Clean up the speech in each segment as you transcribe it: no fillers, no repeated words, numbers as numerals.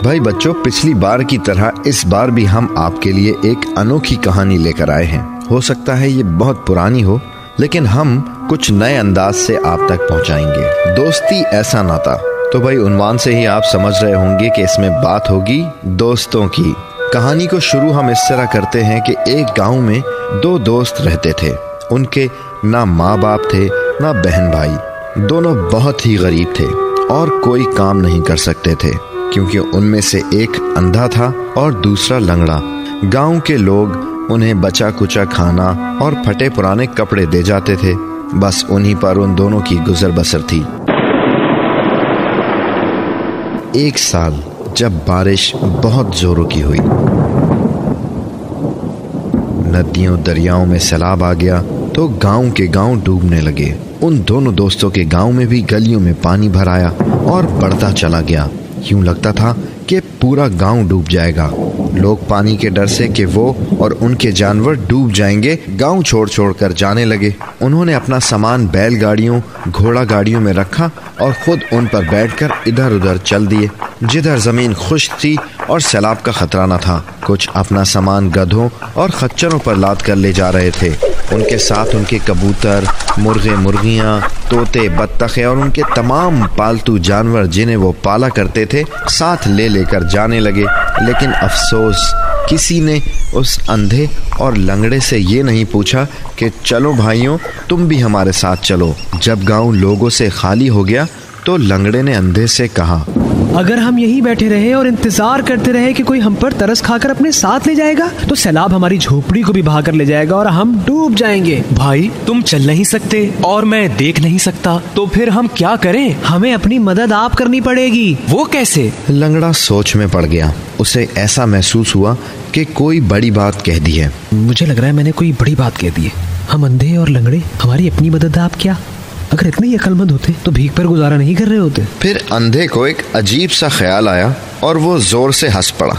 भाई बच्चों, पिछली बार की तरह इस बार भी हम आपके लिए एक अनोखी कहानी लेकर आए हैं। हो सकता है ये बहुत पुरानी हो, लेकिन हम कुछ नए अंदाज से आप तक पहुंचाएंगे। दोस्ती ऐसा नाता। तो भाई उन्वान से ही आप समझ रहे होंगे कि इसमें बात होगी दोस्तों की। कहानी को शुरू हम इस तरह करते हैं कि एक गांव में दो दोस्त रहते थे। उनके ना माँ बाप थे ना बहन भाई। दोनों बहुत ही गरीब थे और कोई काम नहीं कर सकते थे, क्योंकि उनमें से एक अंधा था और दूसरा लंगड़ा। गांव के लोग उन्हें बचा कुचा खाना और फटे पुराने कपड़े दे जाते थे। बस उन्हीं पर उन दोनों की गुजर बसर थी। एक साल जब बारिश बहुत जोरों की हुई, नदियों दरियाओं में सैलाब आ गया तो गांव के गांव डूबने लगे। उन दोनों दोस्तों के गांव में भी गलियों में पानी भर आया और बढ़ता चला गया। यूं लगता था कि पूरा गांव डूब जाएगा। लोग पानी के डर से कि वो और उनके जानवर डूब जाएंगे, गांव छोड़ छोड़ कर जाने लगे। उन्होंने अपना सामान बैलगाड़ियों, घोड़ा गाड़ियों में रखा और खुद उन पर बैठकर इधर उधर चल दिए। जिधर जमीन खुश्क थी और सैलाब का खतरा न था, कुछ अपना सामान गधों और खच्चरों पर लाद कर ले जा रहे थे। उनके साथ उनके कबूतर, मुर्गे मुर्गियां, तोते, बत्तखें और उनके तमाम पालतू जानवर जिन्हें वो पाला करते थे साथ ले लेकर जाने लगे। लेकिन अफसोस, किसी ने उस अंधे और लंगड़े से ये नहीं पूछा कि चलो भाइयों, तुम भी हमारे साथ चलो। जब गांव लोगों से खाली हो गया तो लंगड़े ने अंधे से कहा, अगर हम यहीं बैठे रहे और इंतजार करते रहे कि कोई हम पर तरस खाकर अपने साथ ले जाएगा, तो सैलाब हमारी झोपड़ी को भी बहा कर ले जाएगा और हम डूब जाएंगे। भाई तुम चल नहीं सकते और मैं देख नहीं सकता, तो फिर हम क्या करें? हमें अपनी मदद आप करनी पड़ेगी। वो कैसे? लंगड़ा सोच में पड़ गया। उसे ऐसा महसूस हुआ कि कोई बड़ी बात कह दी है। मुझे लग रहा है मैंने कोई बड़ी बात कह दी है। हम अंधे और लंगड़े, हमारी अपनी मदद आप क्या? अगर इतने ही अक्लमंद होते तो भीख पर गुजारा नहीं कर रहे होते। फिर अंधे को एक अजीब सा ख्याल आया और वो जोर से हंस पड़ा।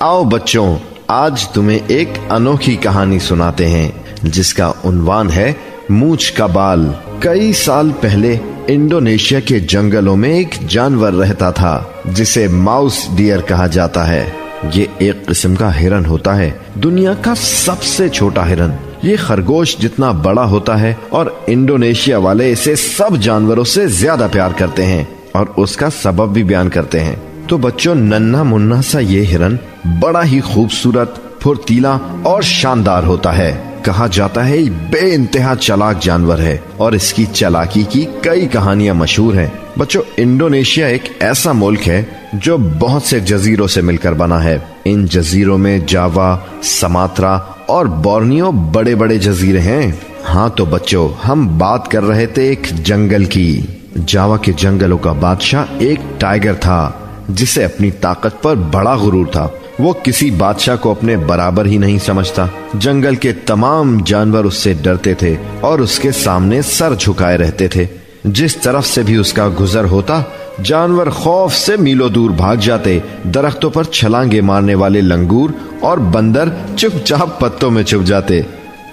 आओ बच्चों, आज तुम्हें एक अनोखी कहानी सुनाते हैं जिसका उन्वान है मूंछ का बाल। कई साल पहले इंडोनेशिया के जंगलों में एक जानवर रहता था जिसे माउस डियर कहा जाता है। ये एक किस्म का हिरन होता है, दुनिया का सबसे छोटा हिरन। ये खरगोश जितना बड़ा होता है और इंडोनेशिया वाले इसे सब जानवरों से ज्यादा प्यार करते हैं और उसका सबब भी बयान करते हैं। तो बच्चों, नन्हा मुन्ना सा ये हिरन बड़ा ही खूबसूरत, फुर्तीला और शानदार होता है। कहा जाता है बेइंतहा चालाक जानवर है और इसकी चालाकी की कई कहानियां मशहूर हैं। बच्चों, इंडोनेशिया एक ऐसा मुल्क है जो बहुत से जजीरों से मिलकर बना है। इन जजीरों में जावा, समात्रा और बोर्नियो बड़े बड़े जजीरे हैं। हाँ तो बच्चों, हम बात कर रहे थे एक जंगल की। जावा के जंगलों का बादशाह एक टाइगर था जिसे अपनी ताकत पर बड़ा गुरूर था। वो किसी बादशाह को अपने बराबर ही नहीं समझता। जंगल के तमाम जानवर उससे डरते थे और उसके सामने सर झुकाए रहते थे। जिस तरफ से भी उसका गुजर होता, जानवर खौफ से मीलों दूर भाग जाते। दरख्तों पर छलांगे मारने वाले लंगूर और बंदर चुपचाप पत्तों में छुप जाते।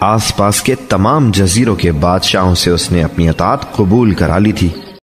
आसपास के तमाम जजीरों के बादशाहों से उसने अपनी अतात कबूल करा ली थी।